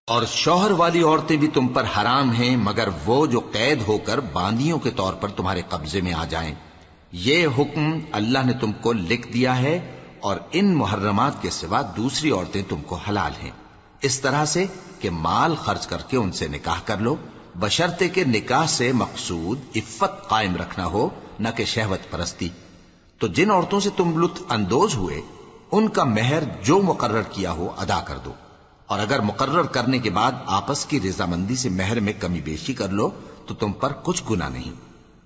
اور شوہر والی عورتیں بھی تم پر حرام ہیں مگر وہ جو قید ہو کر باندیوں کے طور پر تمہارے قبضے میں آ جائیں۔ یہ حکم اللہ نے تم کو لکھ دیا ہے، اور ان محرمات کے سوا دوسری عورتیں تم کو حلال ہیں، اس طرح سے کہ مال خرچ کر کے ان سے نکاح کر لو، بشرطے کہ نکاح سے مقصود عفت قائم رکھنا ہو، نہ کہ شہوت پرستی۔ تو جن عورتوں سے تم لطف اندوز ہوئے ان کا مہر جو مقرر کیا ہو ادا کر دو، اور اگر مقرر کرنے کے بعد آپس کی رضامندی سے مہر میں کمی بیشی کر لو تو تم پر کچھ گناہ نہیں۔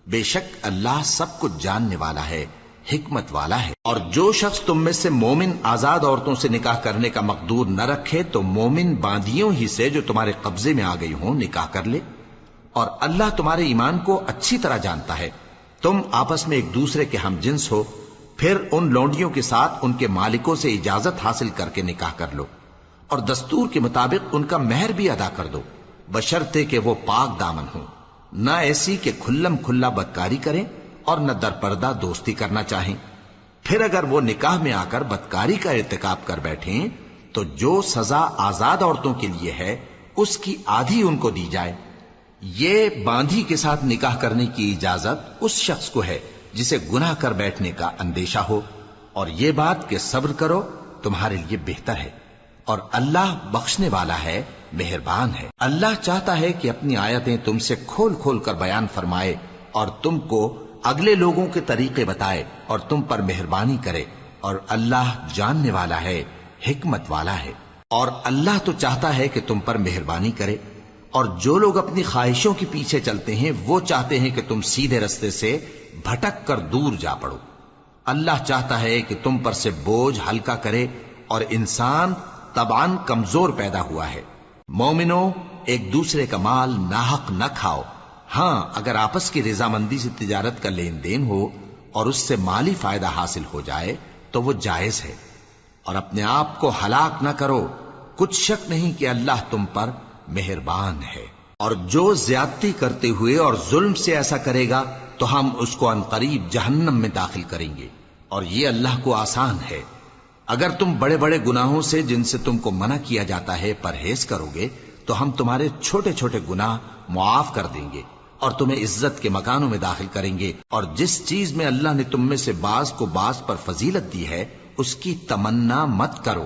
بے شک اللہ سب کچھ جاننے والا ہے، حکمت والا ہے۔ اور جو شخص تم میں سے مومن آزاد عورتوں سے نکاح کرنے کا مقدور نہ رکھے تو مومن باندیوں ہی سے جو تمہارے قبضے میں آ گئی ہوں نکاح کر لے، اور اللہ تمہارے ایمان کو اچھی طرح جانتا ہے۔ تم آپس میں ایک دوسرے کے ہم جنس ہو، پھر ان لونڈیوں کے ساتھ ان کے مالکوں سے اجازت حاصل کر کے نکاح کر لو، اور دستور کے مطابق ان کا مہر بھی ادا کر دو، بشرطے کہ وہ پاک دامن ہوں، نہ ایسی کہ کھلم کھلا بدکاری کریں اور نہ درپردہ دوستی کرنا چاہیں۔ پھر اگر وہ نکاح میں آ کر بدکاری کا ارتکاب کر بیٹھیں تو جو سزا آزاد عورتوں کے لیے ہے اس کی آدھی ان کو دی جائے۔ یہ باندھی کے ساتھ نکاح کرنے کی اجازت اس شخص کو ہے جسے گناہ کر بیٹھنے کا اندیشہ ہو، اور یہ بات کہ صبر کرو تمہارے لیے بہتر ہے، اور اللہ بخشنے والا ہے، مہربان ہے۔ اللہ چاہتا ہے کہ اپنی آیتیں تم سے کھول کھول کر بیان فرمائے اور تم کو اگلے لوگوں کے طریقے بتائے اور تم پر مہربانی کرے، اور اللہ جاننے والا ہے، حکمت والا ہے۔ اور اللہ تو چاہتا ہے کہ تم پر مہربانی کرے، اور جو لوگ اپنی خواہشوں کے پیچھے چلتے ہیں وہ چاہتے ہیں کہ تم سیدھے رستے سے بھٹک کر دور جا پڑو۔ اللہ چاہتا ہے کہ تم پر سے بوجھ ہلکا کرے، اور انسان طبعاً کمزور پیدا ہوا ہے۔ مومنو، ایک دوسرے کا مال ناحق نہ کھاؤ، ہاں اگر آپس کی رضامندی سے تجارت کا لین دین ہو اور اس سے مالی فائدہ حاصل ہو جائے تو وہ جائز ہے، اور اپنے آپ کو ہلاک نہ کرو، کچھ شک نہیں کہ اللہ تم پر مہربان ہے۔ اور جو زیادتی کرتے ہوئے اور ظلم سے ایسا کرے گا تو ہم اس کو عنقریب جہنم میں داخل کریں گے، اور یہ اللہ کو آسان ہے۔ اگر تم بڑے بڑے گناہوں سے جن سے تم کو منع کیا جاتا ہے پرہیز کرو گے تو ہم تمہارے چھوٹے چھوٹے گناہ معاف کر دیں گے اور تمہیں عزت کے مکانوں میں داخل کریں گے۔ اور جس چیز میں اللہ نے تم میں سے بعض کو بعض پر فضیلت دی ہے اس کی تمنا مت کرو۔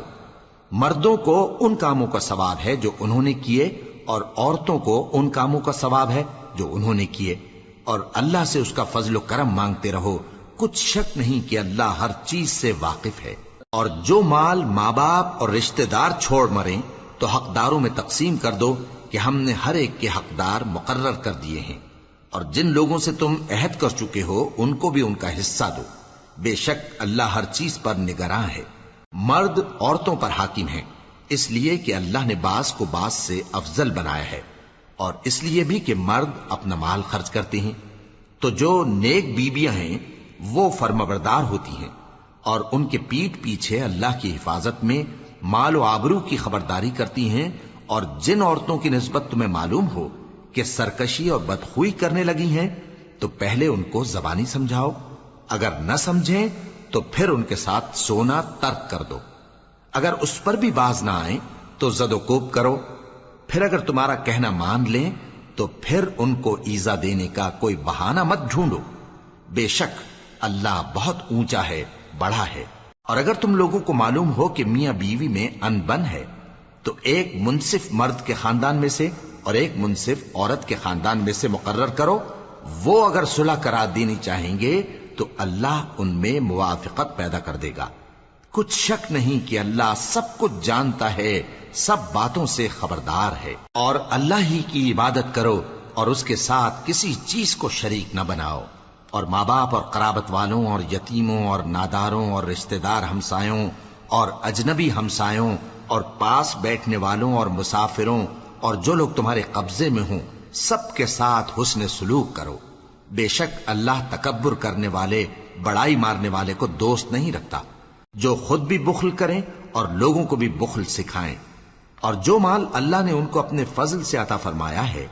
مردوں کو ان کاموں کا ثواب ہے جو انہوں نے کیے، اور عورتوں کو ان کاموں کا ثواب ہے جو انہوں نے کیے، اور اللہ سے اس کا فضل و کرم مانگتے رہو، کچھ شک نہیں کہ اللہ ہر چیز سے واقف ہے۔ اور جو مال ماں باپ اور رشتہ دار چھوڑ مریں تو حقداروں میں تقسیم کر دو کہ ہم نے ہر ایک کے حقدار مقرر کر دیے ہیں، اور جن لوگوں سے تم عہد کر چکے ہو ان کو بھی ان کا حصہ دو، بے شک اللہ ہر چیز پر نگراں ہے۔ مرد عورتوں پر حاکم ہیں، اس لیے کہ اللہ نے بعض کو بعض سے افضل بنایا ہے، اور اس لیے بھی کہ مرد اپنا مال خرچ کرتے ہیں، تو جو نیک بیویاں ہیں وہ فرمانبردار ہوتی ہیں، اور ان کے پیٹھ پیچھے اللہ کی حفاظت میں مال و آبرو کی خبرداری کرتی ہیں۔ اور جن عورتوں کی نسبت تمہیں معلوم ہو کہ سرکشی اور بدخوئی کرنے لگی ہیں تو پہلے ان کو زبانی سمجھاؤ، اگر نہ سمجھیں تو پھر ان کے ساتھ سونا ترک کر دو، اگر اس پر بھی باز نہ آئیں تو زد و کوب کرو، پھر اگر تمہارا کہنا مان لیں تو پھر ان کو ایذا دینے کا کوئی بہانہ مت ڈھونڈو، بے شک اللہ بہت اونچا ہے، بڑا ہے۔ اور اگر تم لوگوں کو معلوم ہو کہ میاں بیوی میں ان بن ہے تو ایک منصف مرد کے خاندان میں سے اور ایک منصف عورت کے خاندان میں سے مقرر کرو، وہ اگر صلح کرا دینی چاہیں گے تو اللہ ان میں موافقت پیدا کر دے گا۔ کچھ شک نہیں کہ اللہ سب کچھ جانتا ہے، سب باتوں سے خبردار ہے۔ اور اللہ ہی کی عبادت کرو اور اس کے ساتھ کسی چیز کو شریک نہ بناؤ، اور ماں باپ اور قرابت والوں اور یتیموں اور ناداروں اور رشتہ دار ہمسایوں اور اجنبی ہمسایوں اور پاس بیٹھنے والوں اور مسافروں اور جو لوگ تمہارے قبضے میں ہوں سب کے ساتھ حسن سلوک کرو، بے شک اللہ تکبر کرنے والے، بڑائی مارنے والے کو دوست نہیں رکھتا۔ جو خود بھی بخل کریں اور لوگوں کو بھی بخل سکھائیں، اور جو مال اللہ نے ان کو اپنے فضل سے عطا فرمایا ہے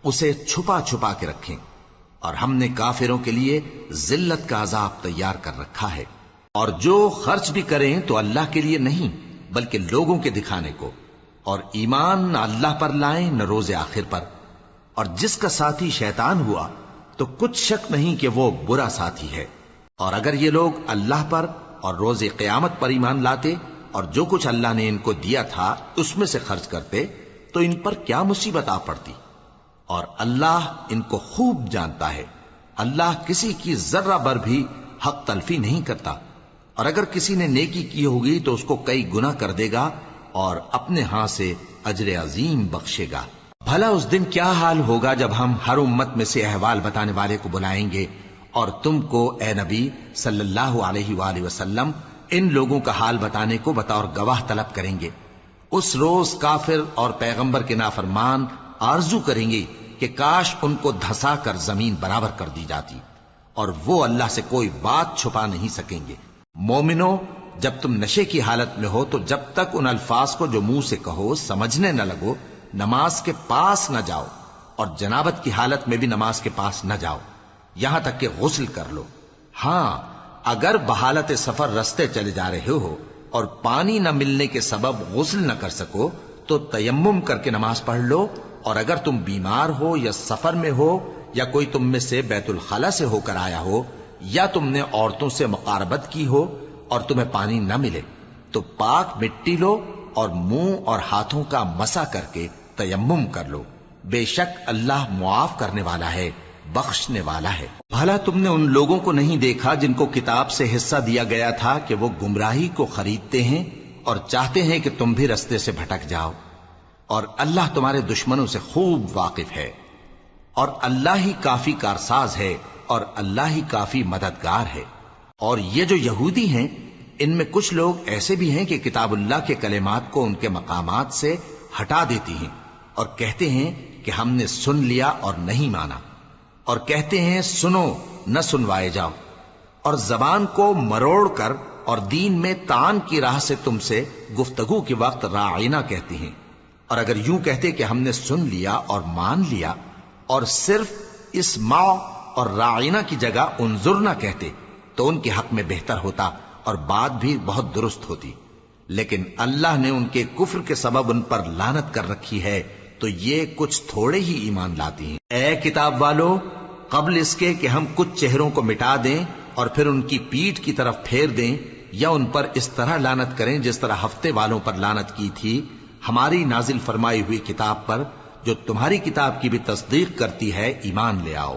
اسے چھپا چھپا کے رکھیں، اور ہم نے کافروں کے لیے ذلت کا عذاب تیار کر رکھا ہے۔ اور جو خرچ بھی کریں تو اللہ کے لیے نہیں بلکہ لوگوں کے دکھانے کو، اور ایمان نہ اللہ پر لائیں نہ روز آخر پر، اور جس کا ساتھی شیطان ہوا تو کچھ شک نہیں کہ وہ برا ساتھی ہے۔ اور اگر یہ لوگ اللہ پر اور روز قیامت پر ایمان لاتے اور جو کچھ اللہ نے ان کو دیا تھا اس میں سے خرچ کرتے تو ان پر کیا مصیبت آ پڑتی، اور اللہ ان کو خوب جانتا ہے۔ اللہ کسی کی ذرہ بر بھی حق تلفی نہیں کرتا، اور اگر کسی نے نیکی کی ہوگی تو اس کو کئی گنا کر دے گا اور اپنے ہاں سے اجر عظیم بخشے گا۔ بھلا اس دن کیا حال ہوگا جب ہم ہر امت میں سے احوال بتانے والے کو بلائیں گے اور تم کو اے نبی صلی اللہ علیہ وآلہ وسلم ان لوگوں کا حال بتانے کو بطور گواہ طلب کریں گے۔ اس روز کافر اور پیغمبر کے نافرمان آرزو کریں گے کہ کاش ان کو دھسا کر زمین برابر کر دی جاتی، اور وہ اللہ سے کوئی بات چھپا نہیں سکیں گے۔ مومنو، جب تم نشے کی حالت میں ہو تو جب تک ان الفاظ کو جو منہ سے کہو سمجھنے نہ لگو نماز کے پاس نہ جاؤ، اور جنابت کی حالت میں بھی نماز کے پاس نہ جاؤ یہاں تک کہ غسل کر لو۔ ہاں، اگر بحالت سفر رستے چلے جا رہے ہو اور پانی نہ ملنے کے سبب غسل نہ کر سکو تو تیمم کر کے نماز پڑھ لو، اور اگر تم بیمار ہو یا سفر میں ہو یا کوئی تم میں سے بیت الخلا سے ہو کر آیا ہو یا تم نے عورتوں سے مقاربت کی ہو اور تمہیں پانی نہ ملے تو پاک مٹی لو اور منہ اور ہاتھوں کا مسح کر کے تیمم کر لو، بے شک اللہ معاف کرنے والا ہے، بخشنے والا ہے۔ بھلا تم نے ان لوگوں کو نہیں دیکھا جن کو کتاب سے حصہ دیا گیا تھا کہ وہ گمراہی کو خریدتے ہیں اور چاہتے ہیں کہ تم بھی رستے سے بھٹک جاؤ، اور اللہ تمہارے دشمنوں سے خوب واقف ہے، اور اللہ ہی کافی کارساز ہے اور اللہ ہی کافی مددگار ہے۔ اور یہ جو یہودی ہیں ان میں کچھ لوگ ایسے بھی ہیں کہ کتاب اللہ کے کلمات کو ان کے مقامات سے ہٹا دیتی ہیں اور کہتے ہیں کہ ہم نے سن لیا اور نہیں مانا، اور کہتے ہیں سنو نہ سنوائے جاؤ، اور زبان کو مروڑ کر اور دین میں طعن کی راہ سے تم سے گفتگو کے وقت راعینا کہتی ہیں، اور اگر یوں کہتے کہ ہم نے سن لیا اور مان لیا اور صرف اسمع اور راعینا کی جگہ انظرنا کہتے تو ان کے حق میں بہتر ہوتا اور بات بھی بہت درست ہوتی، لیکن اللہ نے ان کے کفر کے سبب ان پر لعنت کر رکھی ہے تو یہ کچھ تھوڑے ہی ایمان لاتی ہیں۔ اے کتاب والو، قبل اس کے کہ ہم کچھ چہروں کو مٹا دیں اور پھر ان کی پیٹھ کی طرف پھیر دیں یا ان پر اس طرح لعنت کریں جس طرح ہفتے والوں پر لعنت کی تھی، ہماری نازل فرمائی ہوئی کتاب پر جو تمہاری کتاب کی بھی تصدیق کرتی ہے ایمان لے آؤ،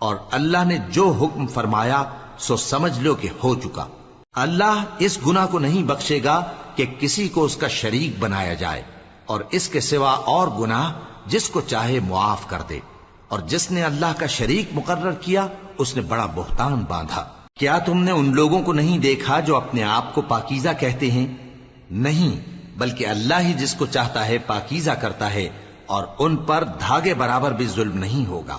اور اللہ نے جو حکم فرمایا سو سمجھ لو کہ ہو چکا۔ اللہ اس گناہ کو نہیں بخشے گا کہ کسی کو اس کا شریک بنایا جائے، اور اس کے سوا اور گناہ جس کو چاہے معاف کر دے، اور جس نے اللہ کا شریک مقرر کیا اس نے بڑا بہتان باندھا۔ کیا تم نے ان لوگوں کو نہیں دیکھا جو اپنے آپ کو پاکیزہ کہتے ہیں؟ نہیں، بلکہ اللہ ہی جس کو چاہتا ہے پاکیزہ کرتا ہے، اور ان پر دھاگے برابر بھی ظلم نہیں ہوگا۔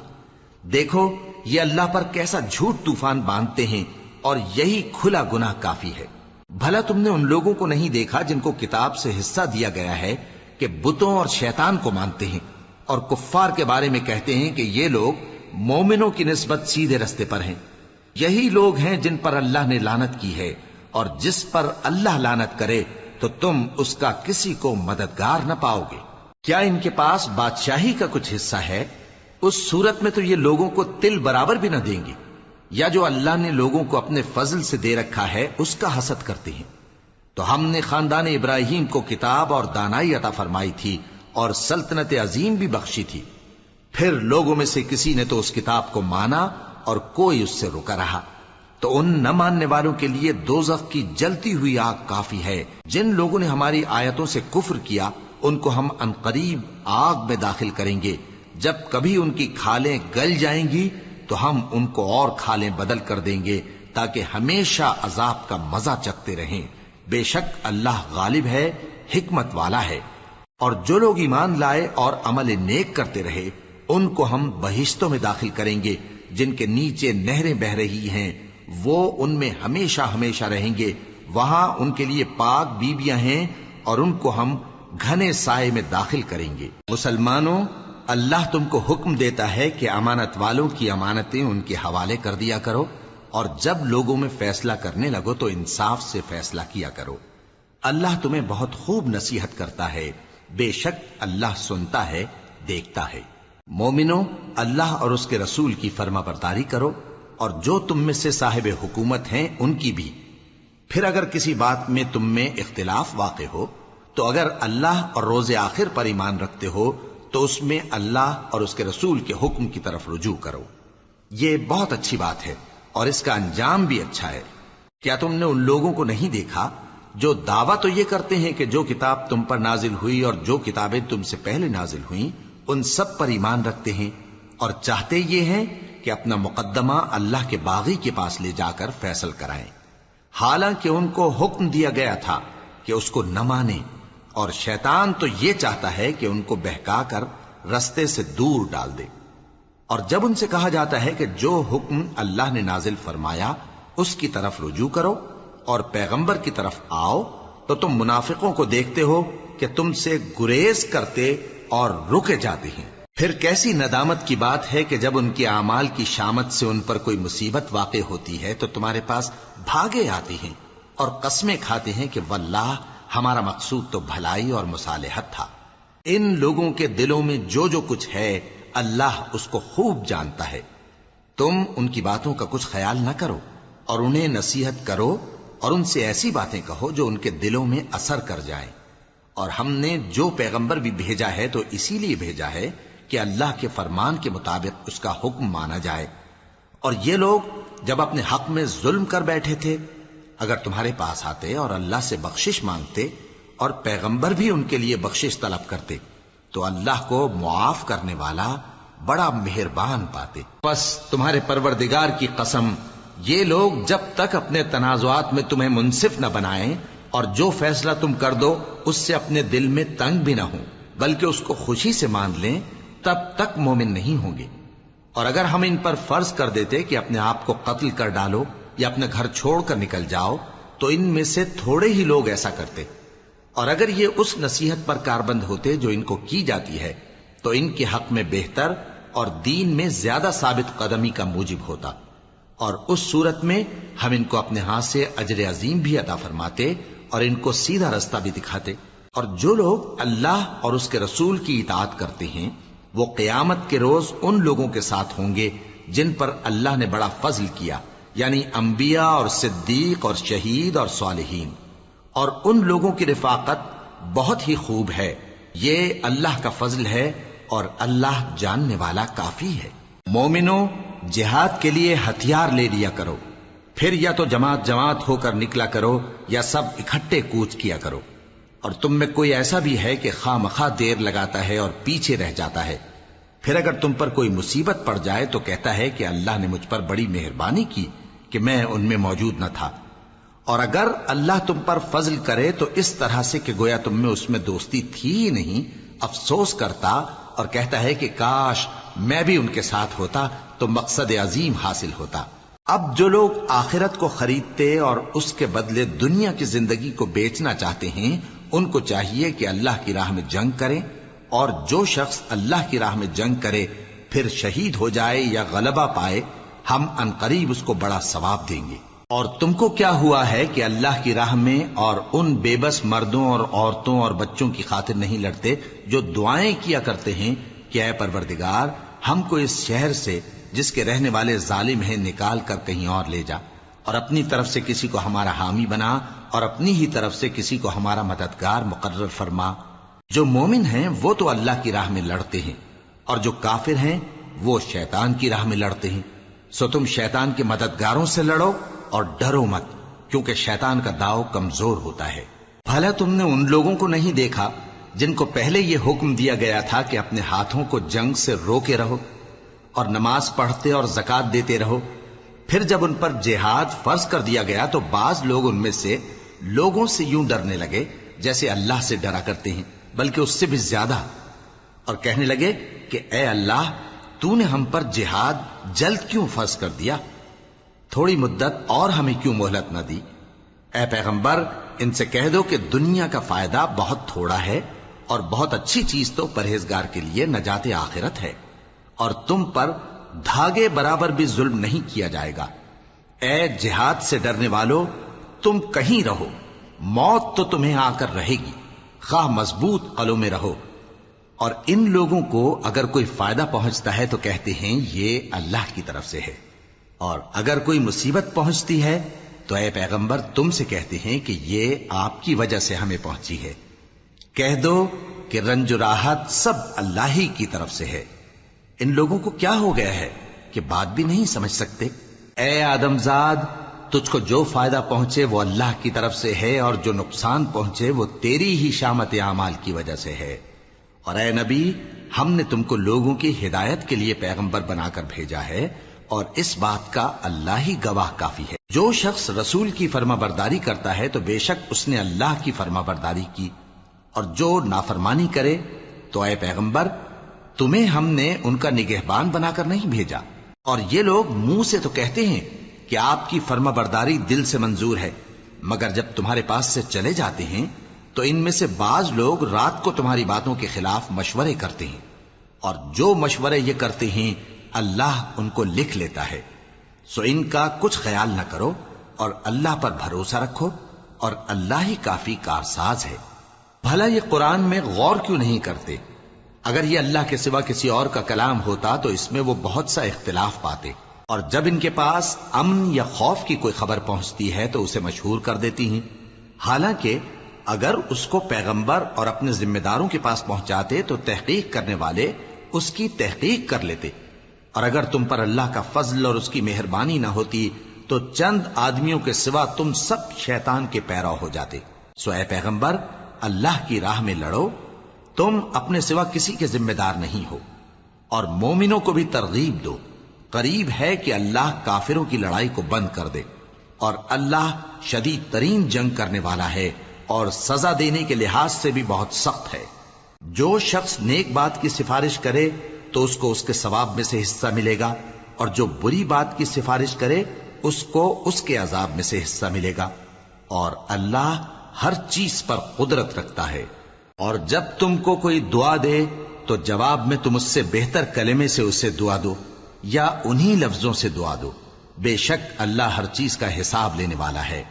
دیکھو یہ اللہ پر کیسا جھوٹ طوفان باندھتے ہیں، اور یہی کھلا گناہ کافی ہے۔ بھلا تم نے ان لوگوں کو نہیں دیکھا جن کو کتاب سے حصہ دیا گیا ہے کہ بتوں اور شیطان کو مانتے ہیں، اور کفار کے بارے میں کہتے ہیں کہ یہ لوگ مومنوں کی نسبت سیدھے رستے پر ہیں۔ یہی لوگ ہیں جن پر اللہ نے لعنت کی ہے، اور جس پر اللہ لعنت کرے تو تم اس کا کسی کو مددگار نہ پاؤ گے۔ کیا ان کے پاس بادشاہی کا کچھ حصہ ہے؟ اس صورت میں تو یہ لوگوں کو تل برابر بھی نہ دیں گے، یا جو اللہ نے لوگوں کو اپنے فضل سے دے رکھا ہے اس کا حسد کرتے ہیں۔ تو ہم نے خاندان ابراہیم کو کتاب اور دانائی عطا فرمائی تھی اور سلطنت عظیم بھی بخشی تھی، پھر لوگوں میں سے کسی نے تو اس کتاب کو مانا اور کوئی اس سے رکا رہا، تو ان نہ ماننے والوں کے لیے دوزخ کی جلتی ہوئی آگ کافی ہے۔ جن لوگوں نے ہماری آیتوں سے کفر کیا ان کو ہم عنقریب آگ میں داخل کریں گے، جب کبھی ان کی کھالیں گل جائیں گی تو ہم ان کو اور کھالیں بدل کر دیں گے تاکہ ہمیشہ عذاب کا مزہ چکھتے رہیں۔ بے شک اللہ غالب ہے، حکمت والا ہے۔ اور جو لوگ ایمان لائے اور عمل نیک کرتے رہے ان کو ہم بہشتوں میں داخل کریں گے جن کے نیچے نہریں بہ رہی ہیں، وہ ان میں ہمیشہ ہمیشہ رہیں گے، وہاں ان کے لیے پاک بیویاں ہیں اور ان کو ہم گھنے سائے میں داخل کریں گے۔ مسلمانوں، اللہ تم کو حکم دیتا ہے کہ امانت والوں کی امانتیں ان کے حوالے کر دیا کرو، اور جب لوگوں میں فیصلہ کرنے لگو تو انصاف سے فیصلہ کیا کرو۔ اللہ تمہیں بہت خوب نصیحت کرتا ہے، بے شک اللہ سنتا ہے، دیکھتا ہے۔ مومنو، اللہ اور اس کے رسول کی فرما برداری کرو، اور جو تم میں سے صاحب حکومت ہیں ان کی بھی۔ پھر اگر کسی بات میں تم میں اختلاف واقع ہو تو اگر اللہ اور روز آخر پر ایمان رکھتے ہو تو اس میں اللہ اور اس کے رسول کے حکم کی طرف رجوع کرو۔ یہ بہت اچھی بات ہے اور اس کا انجام بھی اچھا ہے۔ کیا تم نے ان لوگوں کو نہیں دیکھا جو دعویٰ تو یہ کرتے ہیں کہ جو کتاب تم پر نازل ہوئی اور جو کتابیں تم سے پہلے نازل ہوئیں ان سب پر ایمان رکھتے ہیں، اور چاہتے یہ ہیں کہ اپنا مقدمہ اللہ کے باغی کے پاس لے جا کر فیصل کرائیں، حالانکہ ان کو حکم دیا گیا تھا کہ اس کو نہ مانیں، اور شیطان تو یہ چاہتا ہے کہ ان کو بہکا کر رستے سے دور ڈال دے۔ اور جب ان سے کہا جاتا ہے کہ جو حکم اللہ نے نازل فرمایا اس کی طرف رجوع کرو اور پیغمبر کی طرف آؤ، تو تم منافقوں کو دیکھتے ہو کہ تم سے گریز کرتے اور رکے جاتے ہیں۔ پھر کیسی ندامت کی بات ہے کہ جب ان کے اعمال کی شامت سے ان پر کوئی مصیبت واقع ہوتی ہے تو تمہارے پاس بھاگے آتے ہیں اور قسمیں کھاتے ہیں کہ واللہ ہمارا مقصود تو بھلائی اور مصالحت تھا۔ ان لوگوں کے دلوں میں جو جو کچھ ہے اللہ اس کو خوب جانتا ہے۔ تم ان کی باتوں کا کچھ خیال نہ کرو اور انہیں نصیحت کرو اور ان سے ایسی باتیں کہو جو ان کے دلوں میں اثر کر جائیں۔ اور ہم نے جو پیغمبر بھی بھیجا ہے تو اسی لیے بھیجا ہے کہ اللہ کے فرمان کے مطابق اس کا حکم مانا جائے۔ اور یہ لوگ جب اپنے حق میں ظلم کر بیٹھے تھے، اگر تمہارے پاس آتے اور اللہ سے بخشش مانگتے اور پیغمبر بھی ان کے لیے بخشش طلب کرتے تو اللہ کو معاف کرنے والا بڑا مہربان پاتے۔ بس تمہارے پروردگار کی قسم، یہ لوگ جب تک اپنے تنازعات میں تمہیں منصف نہ بنائیں اور جو فیصلہ تم کر دو اس سے اپنے دل میں تنگ بھی نہ ہوں بلکہ اس کو خوشی سے مان لیں، تب تک مومن نہیں ہوں گے۔ اور اگر ہم ان پر فرض کر دیتے کہ اپنے آپ کو قتل کر ڈالو یا اپنے گھر چھوڑ کر نکل جاؤ تو ان میں سے تھوڑے ہی لوگ ایسا کرتے، اور اگر یہ اس نصیحت پر کاربند ہوتے جو ان کو کی جاتی ہے تو ان کے حق میں بہتر اور دین میں زیادہ ثابت قدمی کا موجب ہوتا، اور اس صورت میں ہم ان کو اپنے ہاتھ سے اجر عظیم بھی عطا فرماتے اور ان کو سیدھا رستہ بھی دکھاتے۔ اور جو لوگ اللہ اور اس کے رسول کی اطاعت کرتے ہیں وہ قیامت کے روز ان لوگوں کے ساتھ ہوں گے جن پر اللہ نے بڑا فضل کیا، یعنی انبیاء اور صدیق اور شہید اور صالحین، اور ان لوگوں کی رفاقت بہت ہی خوب ہے۔ یہ اللہ کا فضل ہے اور اللہ جاننے والا کافی ہے۔ مومنو، جہاد کے لیے ہتھیار لے لیا کرو، پھر یا تو جماعت جماعت ہو کر نکلا کرو یا سب اکٹھے کوچ کیا کرو۔ اور تم میں کوئی ایسا بھی ہے کہ خواہ مخواہ دیر لگاتا ہے اور پیچھے رہ جاتا ہے، پھر اگر تم پر کوئی مصیبت پڑ جائے تو کہتا ہے کہ اللہ نے مجھ پر بڑی مہربانی کی کہ میں ان میں موجود نہ تھا۔ اور اگر اللہ تم پر فضل کرے تو اس طرح سے کہ گویا تم میں اس میں دوستی تھی ہی نہیں، افسوس کرتا اور کہتا ہے کہ کاش میں بھی ان کے ساتھ ہوتا تو مقصد عظیم حاصل ہوتا۔ اب جو لوگ آخرت کو خریدتے اور اس کے بدلے دنیا کی زندگی کو بیچنا چاہتے ہیں ان کو چاہیے کہ اللہ کی راہ میں جنگ کریں، اور جو شخص اللہ کی راہ میں جنگ کرے پھر شہید ہو جائے یا غلبہ پائے ہم عنقریب اس کو بڑا ثواب دیں گے۔ اور تم کو کیا ہوا ہے کہ اللہ کی راہ میں اور ان بے بس مردوں اور عورتوں اور بچوں کی خاطر نہیں لڑتے جو دعائیں کیا کرتے ہیں کہ اے پروردگار ہم کو اس شہر سے جس کے رہنے والے ظالم ہیں نکال کر کہیں اور لے جا، اور اپنی طرف سے کسی کو ہمارا حامی بنا اور اپنی ہی طرف سے کسی کو ہمارا مددگار مقرر فرما۔ جو مومن ہیں وہ تو اللہ کی راہ میں لڑتے ہیں اور جو کافر ہیں وہ شیطان کی راہ میں لڑتے ہیں، سو تم شیطان کے مددگاروں سے لڑو اور ڈرو مت، کیونکہ شیطان کا داؤ کمزور ہوتا ہے۔ بھلا تم نے ان لوگوں کو نہیں دیکھا جن کو پہلے یہ حکم دیا گیا تھا کہ اپنے ہاتھوں کو جنگ سے روکے رہو اور نماز پڑھتے اور زکوٰۃ دیتے رہو، پھر جب ان پر جہاد فرض کر دیا گیا تو بعض لوگ ان میں سے لوگوں سے یوں ڈرنے لگے جیسے اللہ سے ڈرا کرتے ہیں بلکہ اس سے بھی زیادہ، اور کہنے لگے کہ اے اللہ تو نے ہم پر جہاد جلد کیوں فرض کر دیا، تھوڑی مدت اور ہمیں کیوں مہلت نہ دی۔ اے پیغمبر ان سے کہہ دو کہ دنیا کا فائدہ بہت تھوڑا ہے اور بہت اچھی چیز تو پرہیزگار کے لیے نجات آخرت ہے، اور تم پر دھاگے برابر بھی ظلم نہیں کیا جائے گا۔ اے جہاد سے ڈرنے والو، تم کہیں رہو، موت تو تمہیں آ کر رہے گی، خواہ مضبوط قلعوں میں رہو۔ اور ان لوگوں کو اگر کوئی فائدہ پہنچتا ہے تو کہتے ہیں یہ اللہ کی طرف سے ہے، اور اگر کوئی مصیبت پہنچتی ہے تو اے پیغمبر تم سے کہتے ہیں کہ یہ آپ کی وجہ سے ہمیں پہنچی ہے۔ کہہ دو کہ رنج و راحت سب اللہ ہی کی طرف سے ہے۔ ان لوگوں کو کیا ہو گیا ہے کہ بات بھی نہیں سمجھ سکتے؟ اے آدم زاد، تجھ کو جو فائدہ پہنچے وہ اللہ کی طرف سے ہے، اور جو نقصان پہنچے وہ تیری ہی شامت اعمال کی وجہ سے ہے۔ اور اے نبی، ہم نے تم کو لوگوں کی ہدایت کے لیے پیغمبر بنا کر بھیجا ہے، اور اس بات کا اللہ ہی گواہ کافی ہے۔ جو شخص رسول کی فرما برداری کرتا ہے تو بے شک اس نے اللہ کی فرما برداری کی، اور جو نافرمانی کرے تو اے پیغمبر تمہیں ہم نے ان کا نگہبان بنا کر نہیں بھیجا۔ اور یہ لوگ منہ سے تو کہتے ہیں کہ آپ کی فرما برداری دل سے منظور ہے، مگر جب تمہارے پاس سے چلے جاتے ہیں تو ان میں سے بعض لوگ رات کو تمہاری باتوں کے خلاف مشورے کرتے ہیں، اور جو مشورے یہ کرتے ہیں اللہ ان کو لکھ لیتا ہے۔ سو ان کا کچھ خیال نہ کرو اور اللہ پر بھروسہ رکھو، اور اللہ ہی کافی کارساز ہے۔ بھلا یہ قرآن میں غور کیوں نہیں کرتے؟ اگر یہ اللہ کے سوا کسی اور کا کلام ہوتا تو اس میں وہ بہت سا اختلاف پاتے، اور جب ان کے پاس امن یا خوف کی کوئی خبر پہنچتی ہے تو اسے مشہور کر دیتی ہیں، حالانکہ اگر اس کو پیغمبر اور اپنے ذمہ داروں کے پاس پہنچاتے تو تحقیق کرنے والے اس کی تحقیق کر لیتے۔ اور اگر تم پر اللہ کا فضل اور اس کی مہربانی نہ ہوتی تو چند آدمیوں کے سوا تم سب شیطان کے پیرو ہو جاتے۔ سو اے پیغمبر، اللہ کی راہ میں لڑو، تم اپنے سوا کسی کے ذمہ دار نہیں ہو، اور مومنوں کو بھی ترغیب دو۔ قریب ہے کہ اللہ کافروں کی لڑائی کو بند کر دے، اور اللہ شدید ترین جنگ کرنے والا ہے، اور سزا دینے کے لحاظ سے بھی بہت سخت ہے۔ جو شخص نیک بات کی سفارش کرے تو اس کو اس کے ثواب میں سے حصہ ملے گا، اور جو بری بات کی سفارش کرے اس کو اس کے عذاب میں سے حصہ ملے گا، اور اللہ ہر چیز پر قدرت رکھتا ہے۔ اور جب تم کو کوئی دعا دے تو جواب میں تم اس سے بہتر کلمے سے اسے دعا دو، یا انہی لفظوں سے دعا دو، بے شک اللہ ہر چیز کا حساب لینے والا ہے۔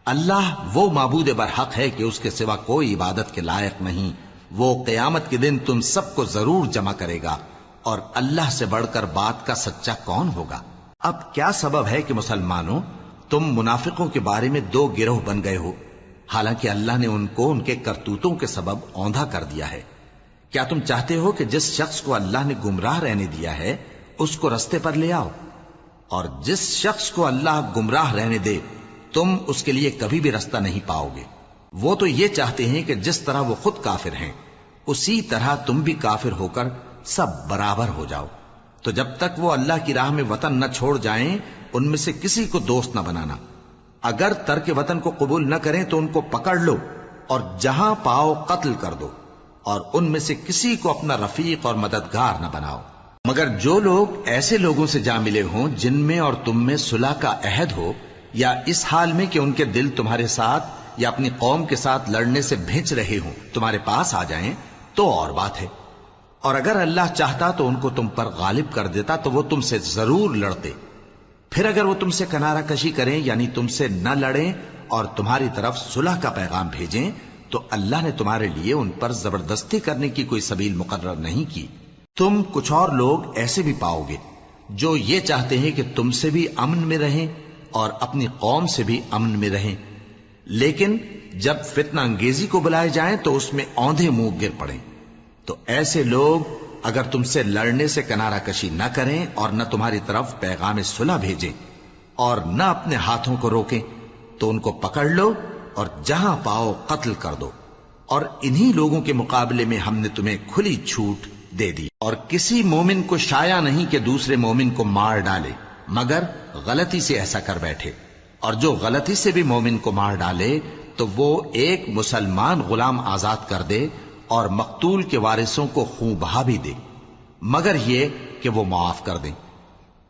اللہ وہ معبود برحق ہے کہ اس کے سوا کوئی عبادت کے لائق نہیں۔ وہ قیامت کے دن تم سب کو ضرور جمع کرے گا، اور اللہ سے بڑھ کر بات کا سچا کون ہوگا؟ اب کیا سبب ہے کہ مسلمانوں تم منافقوں کے بارے میں دو گروہ بن گئے ہو، حالانکہ اللہ نے ان کو ان کے کرتوتوں کے سبب اوندھا کر دیا ہے؟ کیا تم چاہتے ہو کہ جس شخص کو اللہ نے گمراہ رہنے دیا ہے اس کو رستے پر لے آؤ، اور جس شخص کو اللہ گمراہ رہنے دے تم اس کے لیے کبھی بھی رستہ نہیں پاؤ گے؟ وہ تو یہ چاہتے ہیں کہ جس طرح وہ خود کافر ہیں اسی طرح تم بھی کافر ہو کر سب برابر ہو جاؤ۔ تو جب تک وہ اللہ کی راہ میں وطن نہ چھوڑ جائیں ان میں سے کسی کو دوست نہ بنانا۔ اگر ترک وطن کو قبول نہ کریں تو ان کو پکڑ لو اور جہاں پاؤ قتل کر دو، اور ان میں سے کسی کو اپنا رفیق اور مددگار نہ بناؤ، مگر جو لوگ ایسے لوگوں سے جا ملے ہوں جن میں اور تم میں صلح کا عہد ہو، یا اس حال میں کہ ان کے دل تمہارے ساتھ یا اپنی قوم کے ساتھ لڑنے سے بھنچ رہے ہوں تمہارے پاس آ جائیں تو اور بات ہے۔ اور اگر اللہ چاہتا تو ان کو تم پر غالب کر دیتا تو وہ تم سے ضرور لڑتے۔ پھر اگر وہ تم سے کنارہ کشی کریں، یعنی تم سے نہ لڑیں اور تمہاری طرف صلح کا پیغام بھیجیں، تو اللہ نے تمہارے لیے ان پر زبردستی کرنے کی کوئی سبیل مقرر نہیں کی۔ تم کچھ اور لوگ ایسے بھی پاؤ گے جو یہ چاہتے ہیں کہ تم سے بھی امن میں رہیں اور اپنی قوم سے بھی امن میں رہیں، لیکن جب فتنہ انگیزی کو بلائے جائیں تو اس میں اوندھے منہ گر پڑیں۔ تو ایسے لوگ اگر تم سے لڑنے سے کنارہ کشی نہ کریں اور نہ تمہاری طرف پیغام صلح بھیجیں اور نہ اپنے ہاتھوں کو روکیں تو ان کو پکڑ لو اور جہاں پاؤ قتل کر دو۔ اور انہی لوگوں کے مقابلے میں ہم نے تمہیں کھلی چھوٹ دے دی، اور کسی مومن کو شایع نہیں کہ دوسرے مومن کو مار ڈالے مگر غلطی سے ایسا کر بیٹھے، اور جو غلطی سے بھی مومن کو مار ڈالے تو وہ ایک مسلمان غلام آزاد کر دے اور مقتول کے وارثوں کو خون بہا بھی دے، مگر یہ کہ وہ معاف کر دیں۔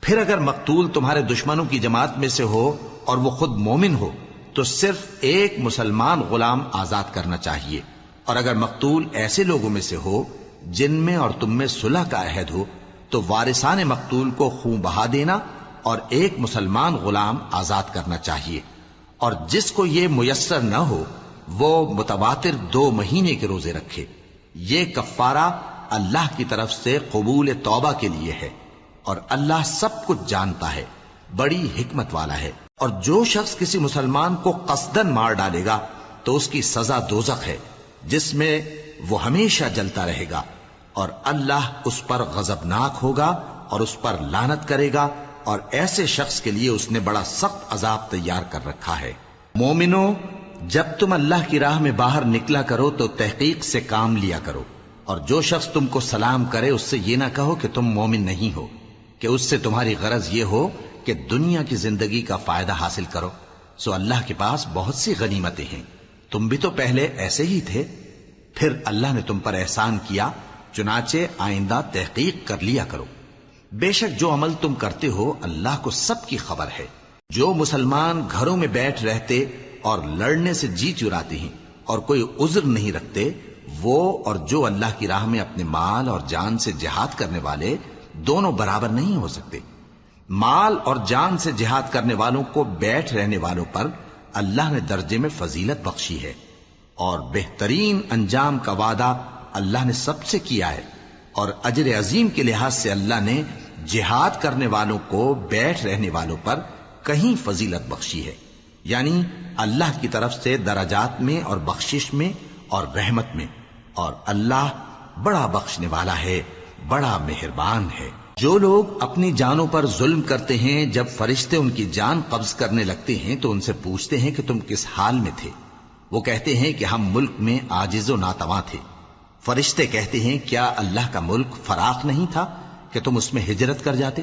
پھر اگر مقتول تمہارے دشمنوں کی جماعت میں سے ہو اور وہ خود مومن ہو تو صرف ایک مسلمان غلام آزاد کرنا چاہیے، اور اگر مقتول ایسے لوگوں میں سے ہو جن میں اور تم میں صلح کا عہد ہو تو وارثان مقتول کو خون بہا دینا اور ایک مسلمان غلام آزاد کرنا چاہیے۔ اور جس کو یہ میسر نہ ہو وہ متواتر 2 مہینے کے روزے رکھے. یہ کفارہ اللہ کی طرف سے قبول توبہ کے لیے ہے، اور اللہ سب کچھ جانتا ہے، بڑی حکمت والا ہے. اور جو شخص کسی مسلمان کو قصدن مار ڈالے گا تو اس کی سزا دوزخ ہے، جس میں وہ ہمیشہ جلتا رہے گا، اور اللہ اس پر غضبناک ہوگا اور اس پر لعنت کرے گا، اور ایسے شخص کے لیے اس نے بڑا سخت عذاب تیار کر رکھا ہے. مومنو، جب تم اللہ کی راہ میں باہر نکلا کرو تو تحقیق سے کام لیا کرو، اور جو شخص تم کو سلام کرے اس سے یہ نہ کہو کہ تم مومن نہیں ہو، کہ اس سے تمہاری غرض یہ ہو کہ دنیا کی زندگی کا فائدہ حاصل کرو. سو اللہ کے پاس بہت سی غنیمتیں ہیں، تم بھی تو پہلے ایسے ہی تھے، پھر اللہ نے تم پر احسان کیا، چنانچہ آئندہ تحقیق کر لیا کرو. بے شک جو عمل تم کرتے ہو اللہ کو سب کی خبر ہے. جو مسلمان گھروں میں بیٹھ رہتے اور لڑنے سے جی چراتے ہیں اور کوئی عذر نہیں رکھتے، وہ اور جو اللہ کی راہ میں اپنے مال اور جان سے جہاد کرنے والے دونوں برابر نہیں ہو سکتے. مال اور جان سے جہاد کرنے والوں کو بیٹھ رہنے والوں پر اللہ نے درجے میں فضیلت بخشی ہے، اور بہترین انجام کا وعدہ اللہ نے سب سے کیا ہے. اور اجر عظیم کے لحاظ سے اللہ نے جہاد کرنے والوں کو بیٹھ رہنے والوں پر کہیں فضیلت بخشی ہے، یعنی اللہ کی طرف سے درجات میں اور بخشش میں اور رحمت میں. اور اللہ بڑا بخشنے والا ہے، بڑا مہربان ہے. جو لوگ اپنی جانوں پر ظلم کرتے ہیں، جب فرشتے ان کی جان قبض کرنے لگتے ہیں تو ان سے پوچھتے ہیں کہ تم کس حال میں تھے؟ وہ کہتے ہیں کہ ہم ملک میں عاجز و ناتواں تھے. فرشتے کہتے ہیں کیا اللہ کا ملک فراخ نہیں تھا کہ تم اس میں ہجرت کر جاتے؟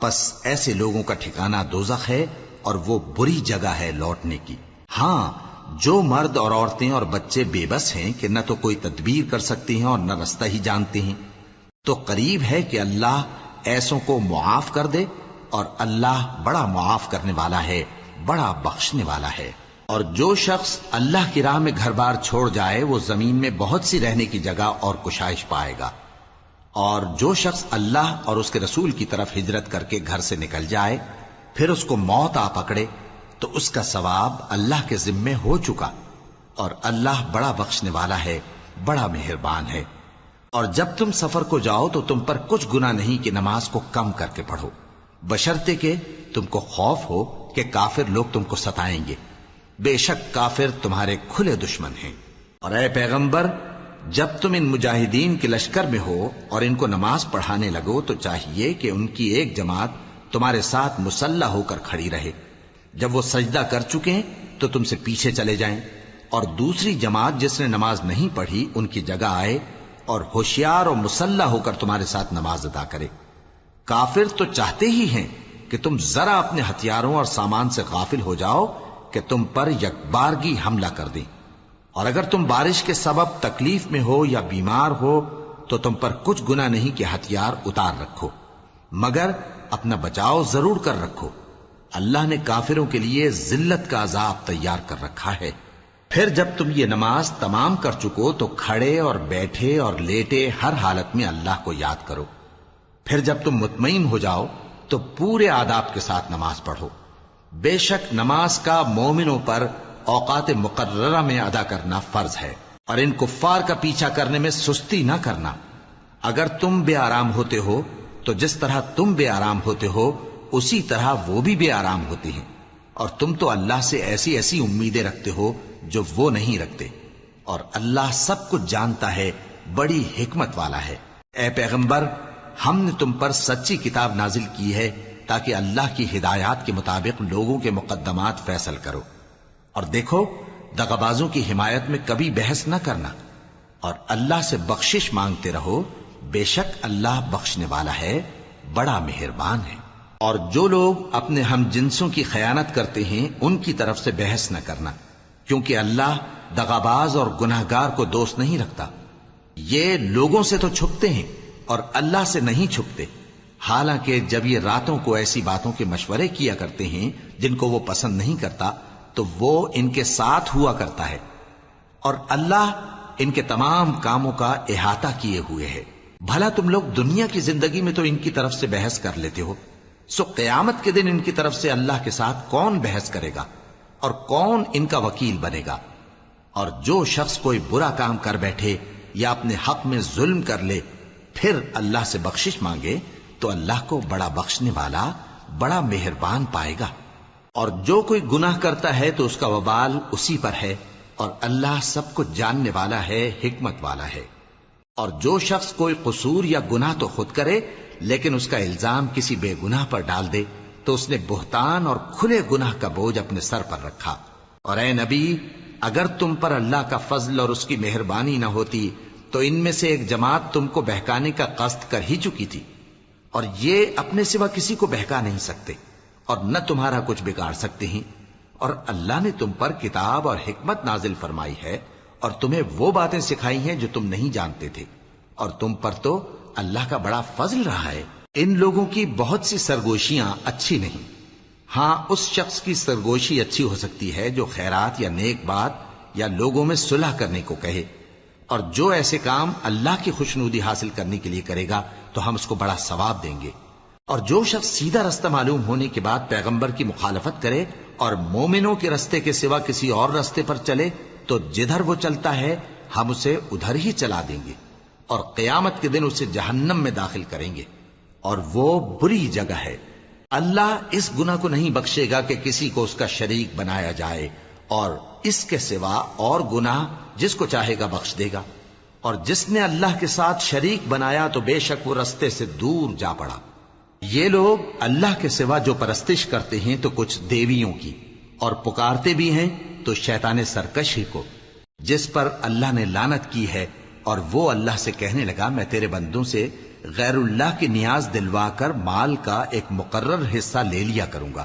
پس ایسے لوگوں کا ٹھکانہ دوزخ ہے، اور وہ بری جگہ ہے لوٹنے کی. ہاں، جو مرد اور عورتیں اور بچے بے بس ہیں کہ نہ تو کوئی تدبیر کر سکتے ہیں اور نہ رستہ ہی جانتے ہیں، تو قریب ہے کہ اللہ ایسوں کو معاف کر دے، اور اللہ بڑا معاف کرنے والا ہے، بڑا بخشنے والا ہے. اور جو شخص اللہ کی راہ میں گھر بار چھوڑ جائے وہ زمین میں بہت سی رہنے کی جگہ اور کشائش پائے گا. اور جو شخص اللہ اور اس کے رسول کی طرف ہجرت کر کے گھر سے نکل جائے پھر اس کو موت آ پکڑے تو اس کا ثواب اللہ کے ذمے ہو چکا، اور اللہ بڑا بخشنے والا ہے، بڑا مہربان ہے. اور جب تم سفر کو جاؤ تو تم پر کچھ گناہ نہیں کہ نماز کو کم کر کے پڑھو، بشرطے کہ تم کو خوف ہو کہ کافر لوگ تم کو ستائیں گے. بے شک کافر تمہارے کھلے دشمن ہیں. اور اے پیغمبر، جب تم ان مجاہدین کے لشکر میں ہو اور ان کو نماز پڑھانے لگو تو چاہیے کہ ان کی ایک جماعت تمہارے ساتھ مسلح ہو کر کھڑی رہے. جب وہ سجدہ کر چکے تو تم سے پیچھے چلے جائیں، اور دوسری جماعت جس نے نماز نہیں پڑھی ان کی جگہ آئے اور ہوشیار اور مسلح ہو کر تمہارے ساتھ نماز ادا کرے. کافر تو چاہتے ہی ہیں کہ تم ذرا اپنے ہتھیاروں اور سامان سے غافل ہو جاؤ کہ تم پر یکبارگی حملہ کر دیں. اور اگر تم بارش کے سبب تکلیف میں ہو یا بیمار ہو تو تم پر کچھ گناہ نہیں کہ ہتھیار اتار رکھو، مگر اپنا بچاؤ ضرور کر رکھو. اللہ نے کافروں کے لیے ذلت کا عذاب تیار کر رکھا ہے. پھر جب تم یہ نماز تمام کر چکو تو کھڑے اور بیٹھے اور لیٹے ہر حالت میں اللہ کو یاد کرو. پھر جب تم مطمئن ہو جاؤ تو پورے آداب کے ساتھ نماز پڑھو. بے شک نماز کا مومنوں پر اوقات مقررہ میں ادا کرنا فرض ہے، اور ان کفار کا پیچھا کرنے میں سستی نہ کرنا. اگر تم بے آرام ہوتے ہو تو جس طرح تم بے آرام ہوتے ہو اسی طرح وہ بھی بے آرام ہوتے ہیں، اور تم تو اللہ سے ایسی ایسی امیدیں رکھتے ہو جو وہ نہیں رکھتے، اور اللہ سب کچھ جانتا ہے، بڑی حکمت والا ہے. اے پیغمبر، ہم نے تم پر سچی کتاب نازل کی ہے تاکہ اللہ کی ہدایات کے مطابق لوگوں کے مقدمات فیصل کرو. اور دیکھو، دغابازوں کی حمایت میں کبھی بحث نہ کرنا، اور اللہ سے بخشش مانگتے رہو. بے شک اللہ بخشنے والا ہے، بڑا مہربان ہے. اور جو لوگ اپنے ہم جنسوں کی خیانت کرتے ہیں ان کی طرف سے بحث نہ کرنا، کیونکہ اللہ دغاباز اور گناہگار کو دوست نہیں رکھتا. یہ لوگوں سے تو چھپتے ہیں اور اللہ سے نہیں چھپتے، حالانکہ جب یہ راتوں کو ایسی باتوں کے مشورے کیا کرتے ہیں جن کو وہ پسند نہیں کرتا تو وہ ان کے ساتھ ہوا کرتا ہے، اور اللہ ان کے تمام کاموں کا احاطہ کیے ہوئے ہے. بھلا تم لوگ دنیا کی زندگی میں تو ان کی طرف سے بحث کر لیتے ہو، سو قیامت کے دن ان کی طرف سے اللہ کے ساتھ کون بحث کرے گا اور کون ان کا وکیل بنے گا؟ اور جو شخص کوئی برا کام کر بیٹھے یا اپنے حق میں ظلم کر لے پھر اللہ سے بخشش مانگے تو اللہ کو بڑا بخشنے والا بڑا مہربان پائے گا۔ اور جو کوئی گناہ کرتا ہے تو اس کا وبال اسی پر ہے، اور اللہ سب کچھ جاننے والا ہے، حکمت والا ہے۔ اور جو شخص کوئی قصور یا گناہ تو خود کرے لیکن اس کا الزام کسی بے گناہ پر ڈال دے تو اس نے بہتان اور کھلے گناہ کا بوجھ اپنے سر پر رکھا۔ اور اے نبی، اگر تم پر اللہ کا فضل اور اس کی مہربانی نہ ہوتی تو ان میں سے ایک جماعت تم کو بہکانے کا قصد کر ہی چکی تھی، اور یہ اپنے سوا کسی کو بہکا نہیں سکتے اور نہ تمہارا کچھ بگاڑ سکتے ہیں۔ اور اللہ نے تم پر کتاب اور حکمت نازل فرمائی ہے اور تمہیں وہ باتیں سکھائی ہیں جو تم نہیں جانتے تھے، اور تم پر تو اللہ کا بڑا فضل رہا ہے۔ ان لوگوں کی بہت سی سرگوشیاں اچھی نہیں، ہاں اس شخص کی سرگوشی اچھی ہو سکتی ہے جو خیرات یا نیک بات یا لوگوں میں صلح کرنے کو کہے، اور جو ایسے کام اللہ کی خوشنودی حاصل کرنے کے لیے کرے گا تو ہم اس کو بڑا ثواب دیں گے۔ اور جو شخص سیدھا رستہ معلوم ہونے کے بعد پیغمبر کی مخالفت کرے اور مومنوں کے رستے کے سوا کسی اور رستے پر چلے تو جدھر وہ چلتا ہے ہم اسے ادھر ہی چلا دیں گے، اور قیامت کے دن اسے جہنم میں داخل کریں گے، اور وہ بری جگہ ہے۔ اللہ اس گناہ کو نہیں بخشے گا کہ کسی کو اس کا شریک بنایا جائے، اور اس کے سوا اور گناہ جس کو چاہے گا بخش دے گا، اور جس نے اللہ کے ساتھ شریک بنایا تو بے شک وہ رستے سے دور جا پڑا۔ یہ لوگ اللہ کے سوا جو پرستش کرتے ہیں تو کچھ دیویوں کی، اور پکارتے بھی ہیں تو شیطان سرکش ہی کو، جس پر اللہ نے لعنت کی ہے، اور وہ اللہ سے کہنے لگا میں تیرے بندوں سے غیر اللہ کی نیاز دلوا کر مال کا ایک مقرر حصہ لے لیا کروں گا،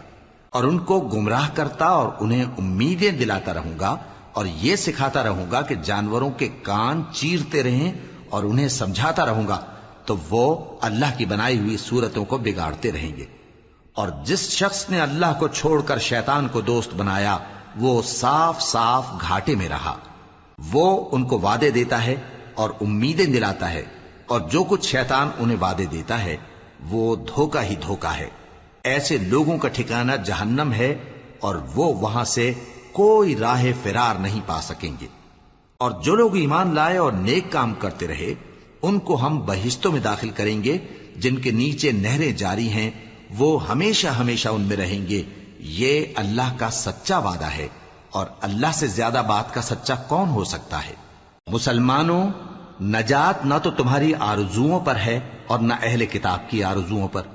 اور ان کو گمراہ کرتا اور انہیں امیدیں دلاتا رہوں گا، اور یہ سکھاتا رہوں گا کہ جانوروں کے کان چیرتے رہیں، اور انہیں سمجھاتا رہوں گا تو وہ اللہ کی بنائی ہوئی صورتوں کو بگاڑتے رہیں گے۔ اور جس شخص نے اللہ کو چھوڑ کر شیطان کو دوست بنایا وہ صاف صاف گھاٹے میں رہا۔ وہ ان کو وعدے دیتا ہے اور امیدیں دلاتا ہے، اور جو کچھ شیطان انہیں وعدے دیتا ہے وہ دھوکہ ہی دھوکہ ہے۔ ایسے لوگوں کا ٹھکانہ جہنم ہے، اور وہ وہاں سے کوئی راہ فرار نہیں پا سکیں گے۔ اور جو لوگ ایمان لائے اور نیک کام کرتے رہے ان کو ہم بہشتوں میں داخل کریں گے جن کے نیچے نہریں جاری ہیں، وہ ہمیشہ ہمیشہ ان میں رہیں گے۔ یہ اللہ کا سچا وعدہ ہے، اور اللہ سے زیادہ بات کا سچا کون ہو سکتا ہے؟ مسلمانوں، نجات نہ تو تمہاری آرزوؤں پر ہے اور نہ اہل کتاب کی آرزوؤں پر۔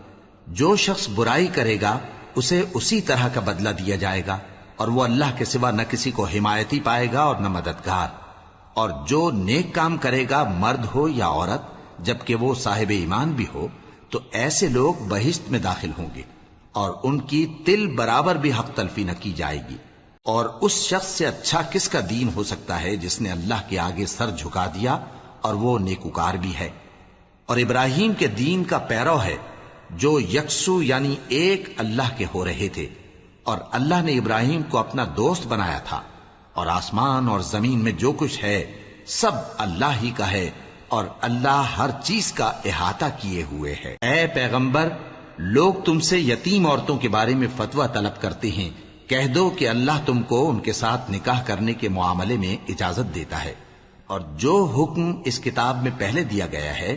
جو شخص برائی کرے گا اسے اسی طرح کا بدلہ دیا جائے گا، اور وہ اللہ کے سوا نہ کسی کو حمایتی پائے گا اور نہ مددگار۔ اور جو نیک کام کرے گا مرد ہو یا عورت جبکہ وہ صاحب ایمان بھی ہو تو ایسے لوگ بہشت میں داخل ہوں گے، اور ان کی تل برابر بھی حق تلفی نہ کی جائے گی۔ اور اس شخص سے اچھا کس کا دین ہو سکتا ہے جس نے اللہ کے آگے سر جھکا دیا اور وہ نیکوکار بھی ہے، اور ابراہیم کے دین کا پیرو ہے جو یکسو یعنی ایک اللہ کے ہو رہے تھے، اور اللہ نے ابراہیم کو اپنا دوست بنایا تھا۔ اور آسمان اور زمین میں جو کچھ ہے سب اللہ ہی کا ہے، اور اللہ ہر چیز کا احاطہ کیے ہوئے ہے۔ اے پیغمبر، لوگ تم سے یتیم عورتوں کے بارے میں فتویٰ طلب کرتے ہیں، کہہ دو کہ اللہ تم کو ان کے ساتھ نکاح کرنے کے معاملے میں اجازت دیتا ہے، اور جو حکم اس کتاب میں پہلے دیا گیا ہے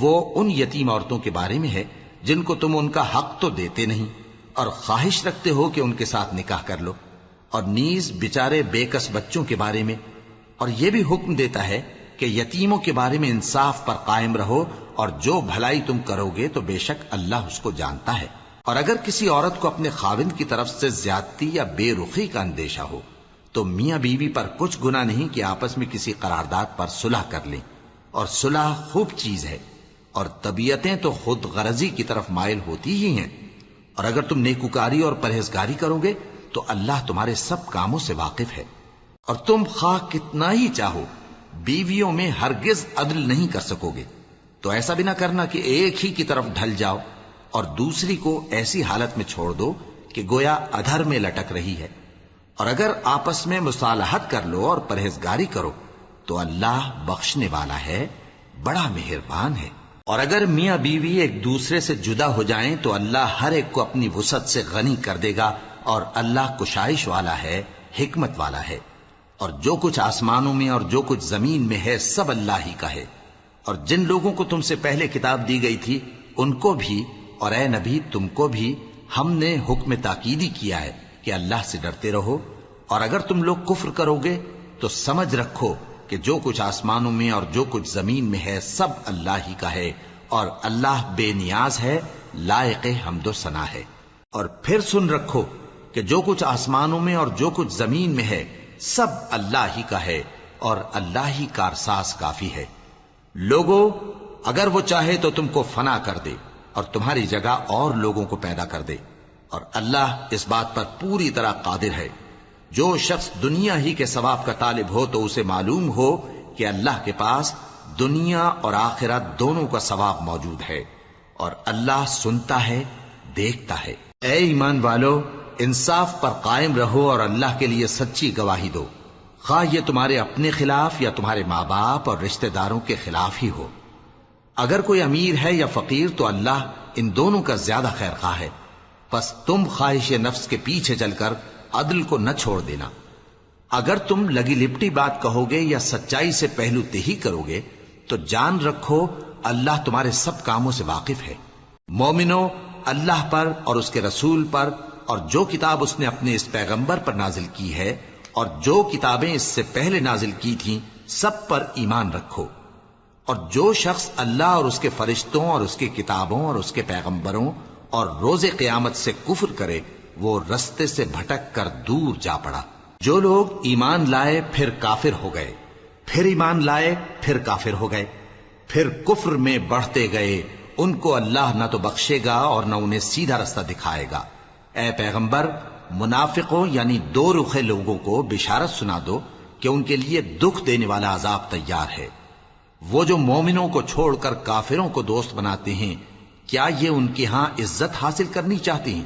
وہ ان یتیم عورتوں کے بارے میں ہے جن کو تم ان کا حق تو دیتے نہیں، اور خواہش رکھتے ہو کہ ان کے ساتھ نکاح کر لو، اور نیز بیچارے بے کس بچوں کے بارے میں۔ اور یہ بھی حکم دیتا ہے کہ یتیموں کے بارے میں انصاف پر قائم رہو، اور جو بھلائی تم کرو گے تو بے شک اللہ اس کو جانتا ہے۔ اور اگر کسی عورت کو اپنے خاوند کی طرف سے زیادتی یا بے رخی کا اندیشہ ہو تو میاں بیوی پر کچھ گناہ نہیں کہ آپس میں کسی قرارداد پر صلح کر لیں، اور صلح خوب چیز ہے، اور طبیعتیں تو خود غرضی کی طرف مائل ہوتی ہی ہیں۔ اور اگر تم نیکوکاری اور پرہیزگاری کرو گے تو اللہ تمہارے سب کاموں سے واقف ہے۔ اور تم خواہ کتنا ہی چاہو بیویوں میں ہرگز عدل نہیں کر سکو گے، تو ایسا بھی نہ کرنا کہ ایک ہی کی طرف ڈھل جاؤ اور دوسری کو ایسی حالت میں چھوڑ دو کہ گویا ادھر میں لٹک رہی ہے۔ اور اگر آپس میں مصالحت کر لو اور پرہیزگاری کرو تو اللہ بخشنے والا ہے، بڑا مہربان ہے۔ اور اگر میاں بیوی ایک دوسرے سے جدا ہو جائیں تو اللہ ہر ایک کو اپنی وسعت سے غنی کر دے گا، اور اللہ کشائش والا ہے، حکمت والا ہے۔ اور جو کچھ آسمانوں میں اور جو کچھ زمین میں ہے سب اللہ ہی کا ہے۔ اور جن لوگوں کو تم سے پہلے کتاب دی گئی تھی ان کو بھی اور اے نبی تم کو بھی ہم نے حکم تاکیدی کیا ہے کہ اللہ سے ڈرتے رہو، اور اگر تم لوگ کفر کرو گے تو سمجھ رکھو کہ جو کچھ آسمانوں میں اور جو کچھ زمین میں ہے سب اللہ ہی کا ہے، اور اللہ بے نیاز ہے، لائق حمد و ثنا ہے۔ اور پھر سن رکھو کہ جو کچھ آسمانوں میں اور جو کچھ زمین میں ہے سب اللہ ہی کا ہے، اور اللہ ہی کارساز کافی ہے۔ لوگو اگر وہ چاہے تو تم کو فنا کر دے اور تمہاری جگہ اور لوگوں کو پیدا کر دے، اور اللہ اس بات پر پوری طرح قادر ہے۔ جو شخص دنیا ہی کے ثواب کا طالب ہو تو اسے معلوم ہو کہ اللہ کے پاس دنیا اور آخرت دونوں کا ثواب موجود ہے، اور اللہ سنتا ہے، دیکھتا ہے۔ اے ایمان والو، انصاف پر قائم رہو اور اللہ کے لیے سچی گواہی دو، خواہ یہ تمہارے اپنے خلاف یا تمہارے ماں باپ اور رشتہ داروں کے خلاف ہی ہو۔ اگر کوئی امیر ہے یا فقیر تو اللہ ان دونوں کا زیادہ خیر خواہ ہے، پس تم خواہش نفس کے پیچھے چل کر عدل کو نہ چھوڑ دینا۔ اگر تم لگی لپٹی بات کہو گے یا سچائی سے پہلو تہی کرو گے تو جان رکھو اللہ تمہارے سب کاموں سے واقف ہے۔ مومنو، اللہ پر اور اس کے رسول پر اور جو کتاب اس نے اپنے اس پیغمبر پر نازل کی ہے اور جو کتابیں اس سے پہلے نازل کی تھیں سب پر ایمان رکھو۔ اور جو شخص اللہ اور اس کے فرشتوں اور اس کی کتابوں اور اس کے پیغمبروں اور روز قیامت سے کفر کرے وہ رستے سے بھٹک کر دور جا پڑا۔ جو لوگ ایمان لائے پھر کافر ہو گئے، پھر ایمان لائے پھر کافر ہو گئے، پھر کفر میں بڑھتے گئے، ان کو اللہ نہ تو بخشے گا اور نہ انہیں سیدھا رستہ دکھائے گا۔ اے پیغمبر، منافقوں یعنی دو رخے لوگوں کو بشارت سنا دو کہ ان کے لیے دکھ دینے والا عذاب تیار ہے۔ وہ جو مومنوں کو چھوڑ کر کافروں کو دوست بناتے ہیں، کیا یہ ان کے ہاں عزت حاصل کرنی چاہتے ہیں؟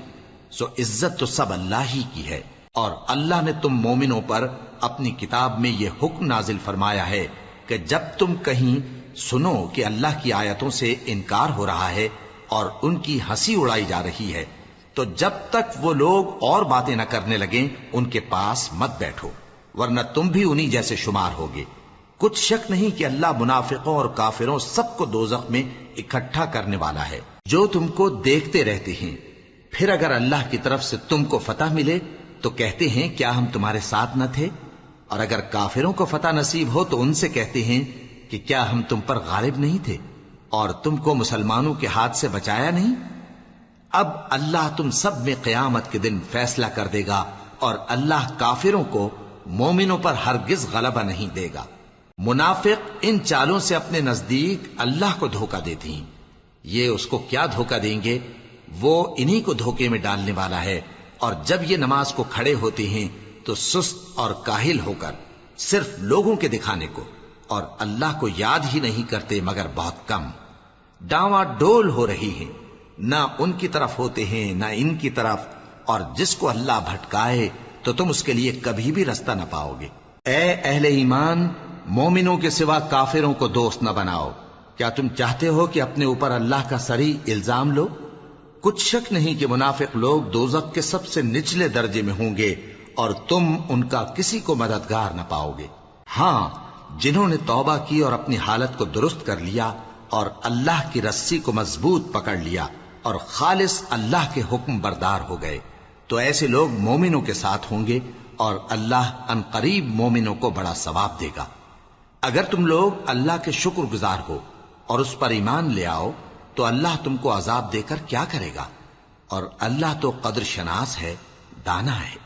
سو عزت تو سب اللہ ہی کی ہے۔ اور اللہ نے تم مومنوں پر اپنی کتاب میں یہ حکم نازل فرمایا ہے کہ جب تم کہیں سنو کہ اللہ کی آیتوں سے انکار ہو رہا ہے اور ان کی ہنسی اڑائی جا رہی ہے تو جب تک وہ لوگ اور باتیں نہ کرنے لگیں ان کے پاس مت بیٹھو، ورنہ تم بھی انہی جیسے شمار ہوگے۔ کچھ شک نہیں کہ اللہ منافقوں اور کافروں سب کو دوزخ میں اکٹھا کرنے والا ہے۔ جو تم کو دیکھتے رہتے ہیں، پھر اگر اللہ کی طرف سے تم کو فتح ملے تو کہتے ہیں کیا ہم تمہارے ساتھ نہ تھے، اور اگر کافروں کو فتح نصیب ہو تو ان سے کہتے ہیں کہ کیا ہم تم پر غالب نہیں تھے اور تم کو مسلمانوں کے ہاتھ سے بچایا نہیں۔ اب اللہ تم سب میں قیامت کے دن فیصلہ کر دے گا، اور اللہ کافروں کو مومنوں پر ہرگز غلبہ نہیں دے گا۔ منافق ان چالوں سے اپنے نزدیک اللہ کو دھوکہ دیتے ہیں، یہ اس کو کیا دھوکہ دیں گے؟ وہ انہی کو دھوکے میں ڈالنے والا ہے۔ اور جب یہ نماز کو کھڑے ہوتے ہیں تو سست اور کاہل ہو کر صرف لوگوں کے دکھانے کو، اور اللہ کو یاد ہی نہیں کرتے مگر بہت کم۔ ڈاواں ڈول ہو رہی ہیں، نہ ان کی طرف ہوتے ہیں نہ ان کی طرف، اور جس کو اللہ بھٹکائے تو تم اس کے لیے کبھی بھی رستہ نہ پاؤ گے۔ اے اہل ایمان، مومنوں کے سوا کافروں کو دوست نہ بناؤ۔ کیا تم چاہتے ہو کہ اپنے اوپر اللہ کا صریح الزام لو؟ کچھ شک نہیں کہ منافق لوگ دوزخ کے سب سے نچلے درجے میں ہوں گے اور تم ان کا کسی کو مددگار نہ پاؤ گے۔ ہاں، جنہوں نے توبہ کی اور اپنی حالت کو درست کر لیا اور اللہ کی رسی کو مضبوط پکڑ لیا اور خالص اللہ کے حکم بردار ہو گئے تو ایسے لوگ مومنوں کے ساتھ ہوں گے، اور اللہ ان قریب مومنوں کو بڑا ثواب دے گا۔ اگر تم لوگ اللہ کے شکر گزار ہو اور اس پر ایمان لے آؤ تو اللہ تم کو عذاب دے کر کیا کرے گا؟ اور اللہ تو قدر شناس ہے، دانا ہے۔